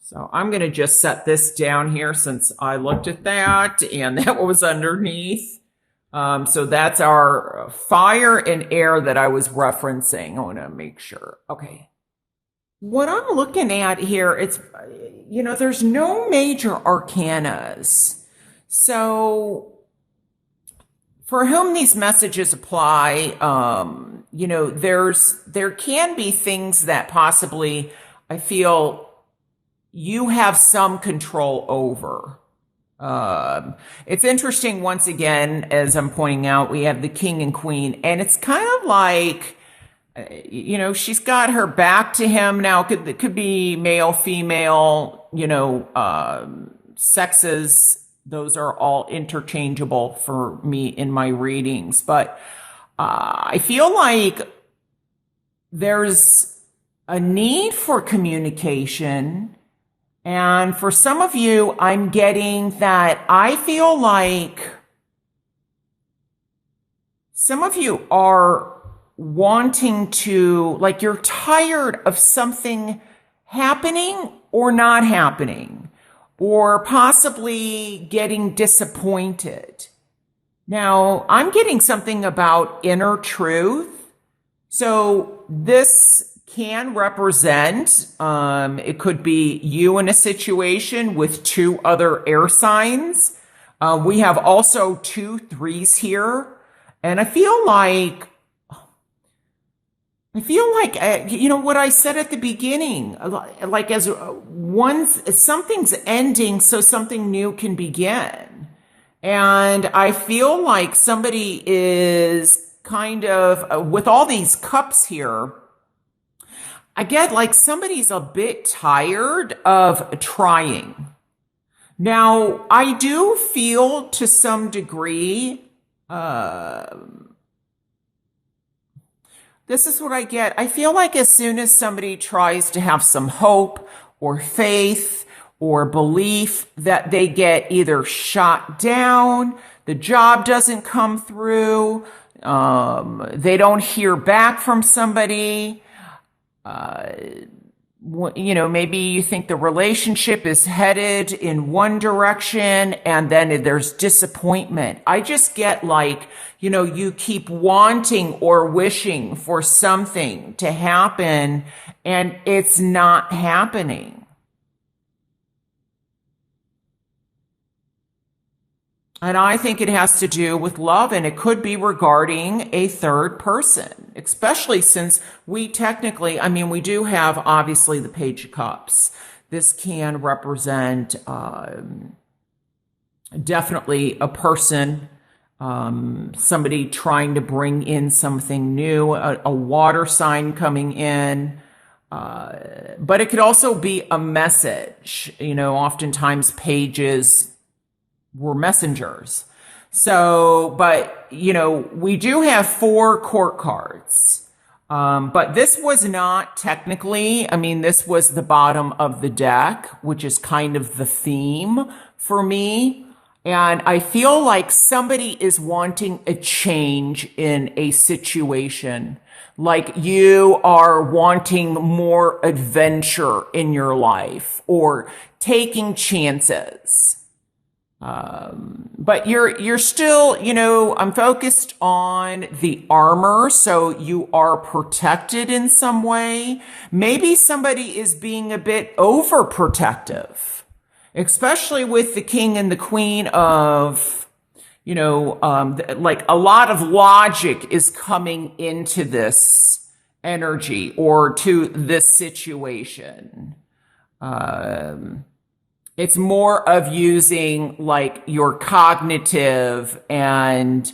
So I'm going to just set this down here since I looked at that and that was underneath. So that's our fire and air that I was referencing. I want to make sure. Okay. What I'm looking at here, there's no major arcanas. So for whom these messages apply, there can be things that possibly I feel you have some control over. It's interesting, once again, as I'm pointing out, we have the king and queen, and it's kind of like, she's got her back to him now. It could be male, female, sexes. Those are all interchangeable for me in my readings. But I feel like there's a need for communication. And for some of you, I'm getting that I feel like some of you are wanting to, like, you're tired of something happening or not happening, or possibly getting disappointed. Now, I'm getting something about inner truth. So this can represent, it could be you in a situation with two other air signs. We have also 2 3s here. And I feel like, what I said at the beginning, like something's ending so something new can begin. And I feel like somebody is kind of, with all these cups here, I get like somebody's a bit tired of trying. Now, I do feel to some degree, this is what I get. I feel like as soon as somebody tries to have some hope or faith or belief, that they get either shot down, the job doesn't come through, they don't hear back from somebody. Maybe you think the relationship is headed in one direction and then there's disappointment. I just get like, you keep wanting or wishing for something to happen and it's not happening. And I think it has to do with love, and it could be regarding a third person, especially since we technically, we do have obviously the Page of Cups. This can represent definitely a person, somebody trying to bring in something new, a water sign coming in. But it could also be a message. Oftentimes pages were messengers. So, but, we do have 4 court cards. But this was not technically, this was the bottom of the deck, which is kind of the theme for me. And I feel like somebody is wanting a change in a situation. Like you are wanting more adventure in your life or taking chances. But you're still, I'm focused on the armor. So you are protected in some way. Maybe somebody is being a bit overprotective, especially with the king and the queen of, like a lot of logic is coming into this energy or to this situation. It's more of using like your cognitive and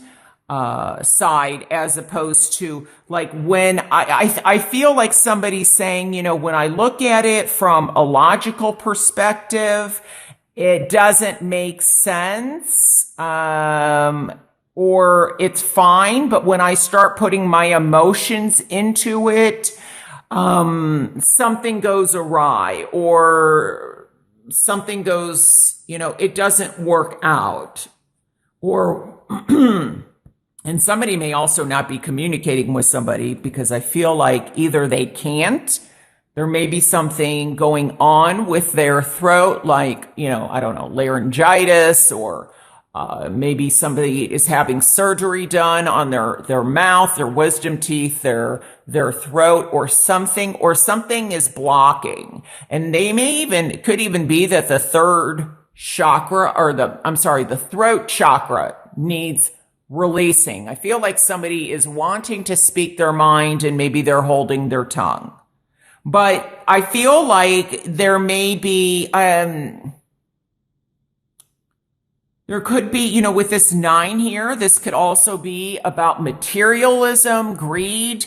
side as opposed to like when I feel like somebody's saying, when I look at it from a logical perspective, it doesn't make sense, or it's fine. But when I start putting my emotions into it, something goes awry or something goes, it doesn't work out. Or, and somebody may also not be communicating with somebody because I feel like either they can't There may be something going on with their throat, like, I don't know, laryngitis, or maybe somebody is having surgery done on their mouth, their wisdom teeth, their throat, or something is blocking. And it could even be that the third chakra, or the throat chakra needs releasing. I feel like somebody is wanting to speak their mind and maybe they're holding their tongue. But I feel like there may be, there could be, with this 9 here, this could also be about materialism, greed.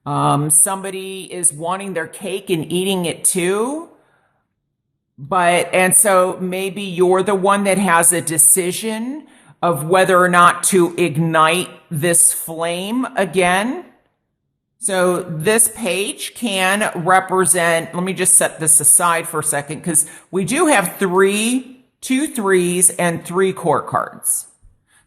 Somebody is wanting their cake and eating it too. And so maybe you're the one that has a decision of whether or not to ignite this flame again. So this page can represent, let me just set this aside for a second, because we do have 2 threes and 3 court cards.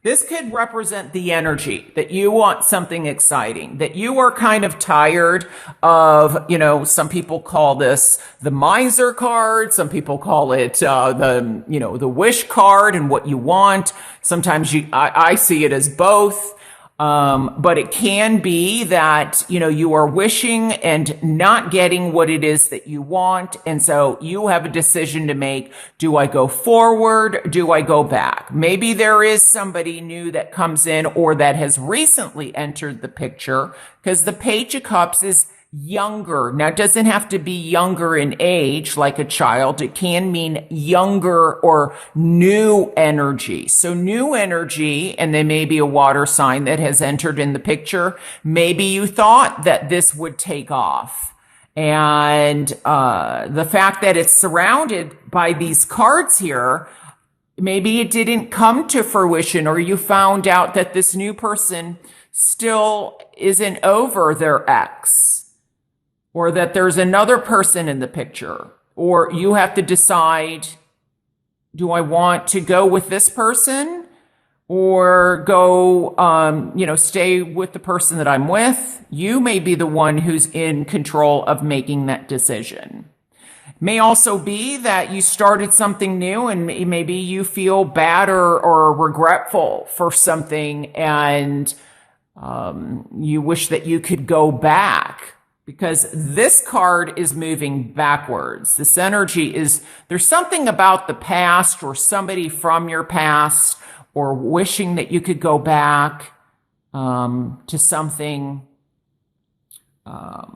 This could represent the energy that you want something exciting, that you are kind of tired of, some people call this the miser card. Some people call it, the wish card and what you want. Sometimes I see it as both. But it can be that, you are wishing and not getting what it is that you want. And so you have a decision to make. Do I go forward? Do I go back? Maybe there is somebody new that comes in or that has recently entered the picture, because the Page of Cups is younger. Now, it doesn't have to be younger in age like a child. It can mean younger or new energy. So new energy, and there may be a water sign that has entered in the picture. Maybe you thought that this would take off. And the fact that it's surrounded by these cards here, maybe it didn't come to fruition, or you found out that this new person still isn't over their ex, or that there's another person in the picture, or you have to decide, do I want to go with this person or go, stay with the person that I'm with? You may be the one who's in control of making that decision. It may also be that you started something new and maybe you feel bad or regretful for something, and you wish that you could go back. Because this card is moving backwards. This energy there's something about the past or somebody from your past, or wishing that you could go back to something. But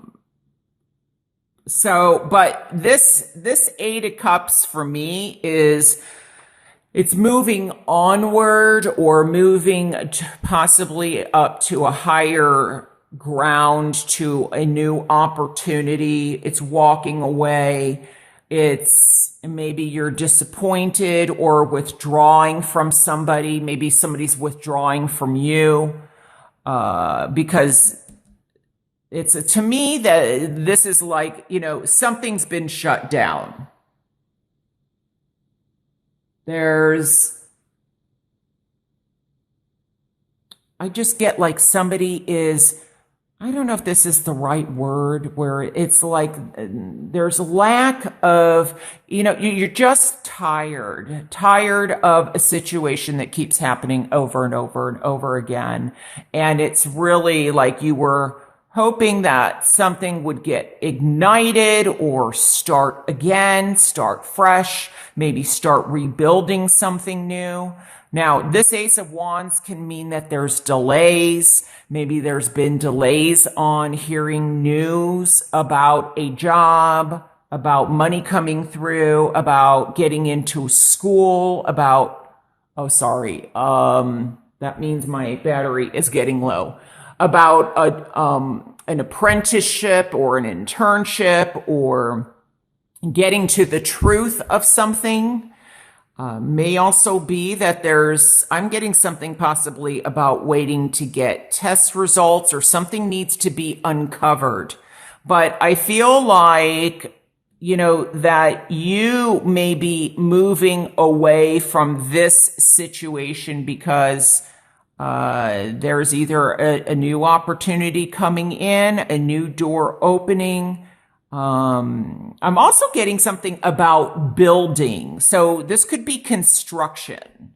this 8 of Cups for me it's moving onward, or moving possibly up to a higher ground, to a new opportunity. It's walking away. It's maybe you're disappointed or withdrawing from somebody. Maybe somebody's withdrawing from you, because to me that this is like, something's been shut down. I just get like somebody is, I don't know if this is the right word, where it's like there's a lack of, you're just tired of a situation that keeps happening over and over and over again. And it's really like you were hoping that something would get ignited or start again, start fresh, maybe start rebuilding something new. Now, this Ace of Wands can mean that there's delays. Maybe there's been delays on hearing news about a job, about money coming through, about getting into school, that means my battery is getting low, about an apprenticeship or an internship, or getting to the truth of something. May also be that I'm getting something possibly about waiting to get test results, or something needs to be uncovered. But I feel like, that you may be moving away from this situation because there's either a new opportunity coming in, a new door opening. I'm also getting something about building. So this could be construction.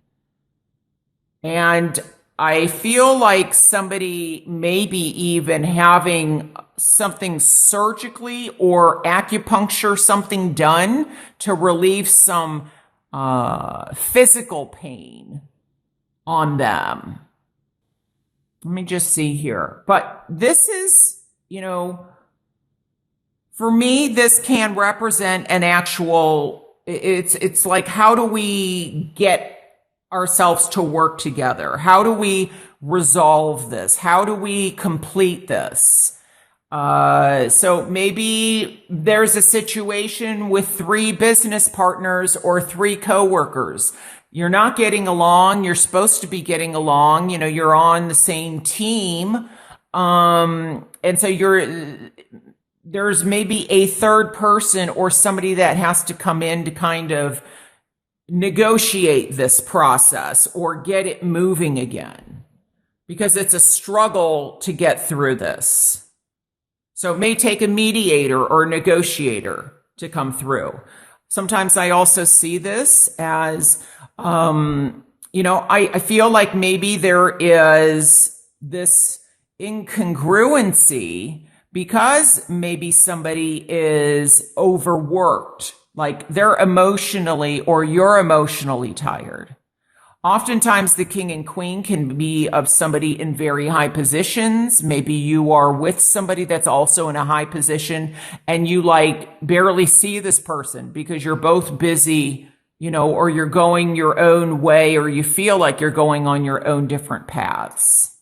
And I feel like somebody maybe even having something surgically or acupuncture, something done to relieve some physical pain on them. Let me just see here. But this is, for me, this can represent an actual, it's like, how do we get ourselves to work together? How do we resolve this? How do we complete this? So maybe there's a situation with 3 business partners or 3 coworkers. You're not getting along. You're supposed to be getting along. You're on the same team. And so there's maybe a third person or somebody that has to come in to kind of negotiate this process or get it moving again, because it's a struggle to get through this. So it may take a mediator or a negotiator to come through. Sometimes I also see this as, I feel like maybe there is this incongruency because maybe somebody is overworked, like they're emotionally or you're emotionally tired. Oftentimes the king and queen can be of somebody in very high positions. Maybe you are with somebody that's also in a high position and you barely see this person because you're both busy, or you're going your own way, or you feel like you're going on your own different paths.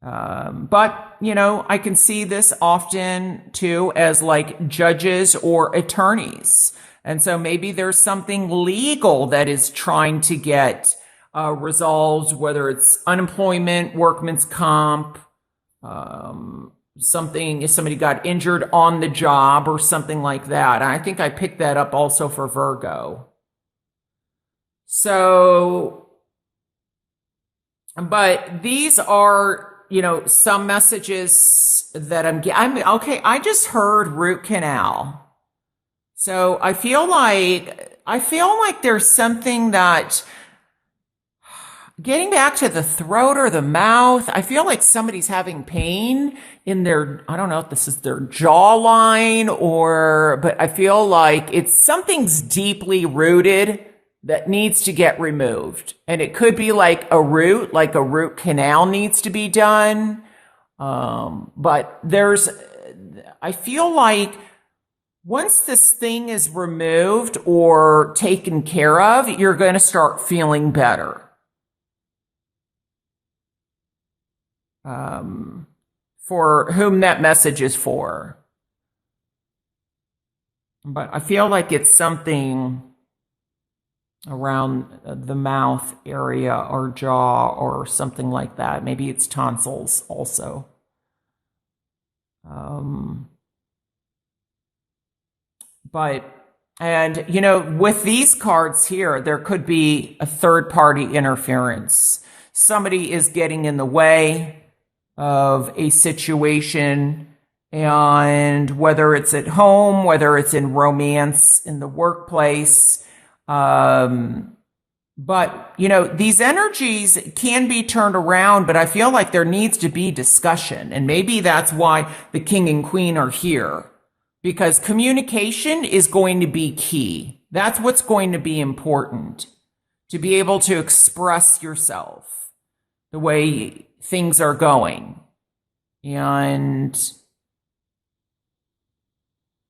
But I can see this often too as like judges or attorneys. And so maybe there's something legal that is trying to get resolved, whether it's unemployment, workman's comp, if somebody got injured on the job or something like that. And I think I picked that up also for Virgo. So, but these are, some messages that I'm okay. I just heard root canal. So I feel like there's something that, getting back to the throat or the mouth, I feel like somebody's having pain in their, I don't know if this is their jawline but I feel like something's deeply rooted that needs to get removed. And it could be like a root canal needs to be done. But I feel like once this thing is removed or taken care of, you're going to start feeling better. For whom that message is for. But I feel like it's something around the mouth area or jaw or something like that. Maybe it's tonsils also. With these cards here, there could be a third party interference. Somebody is getting in the way of a situation, and whether it's at home, whether it's in romance, in the workplace. But these energies can be turned around, but I feel like there needs to be discussion. And maybe that's why the king and queen are here, because communication is going to be key. That's what's going to be important, to be able to express yourself the way things are going. And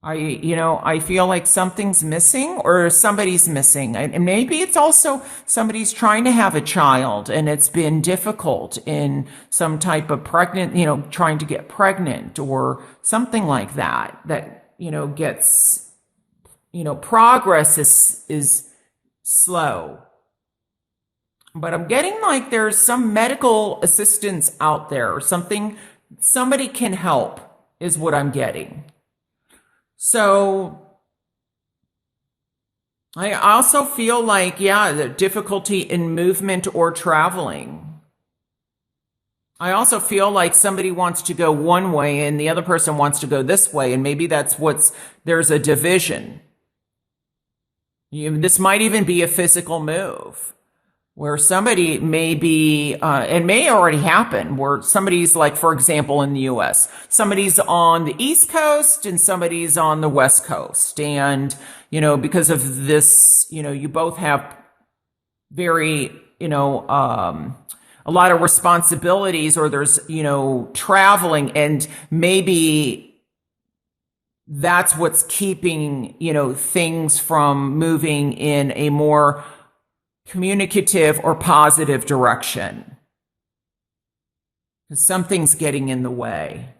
I feel like something's missing or somebody's missing. And maybe it's also somebody's trying to have a child and it's been difficult in some type of trying to get pregnant or something like that, gets, progress is slow. But I'm getting like there's some medical assistance out there or something. Somebody can help is what I'm getting. So I also feel like, the difficulty in movement or traveling. I also feel like somebody wants to go one way and the other person wants to go this way. And maybe there's a division. This might even be a physical move where somebody may be, it may already happen, where somebody's like, for example, in the US, somebody's on the East Coast and somebody's on the West Coast. And, because of this, you both have very, a lot of responsibilities, or there's, traveling, and maybe that's what's keeping, things from moving in a more communicative or positive direction. Because something's getting in the way.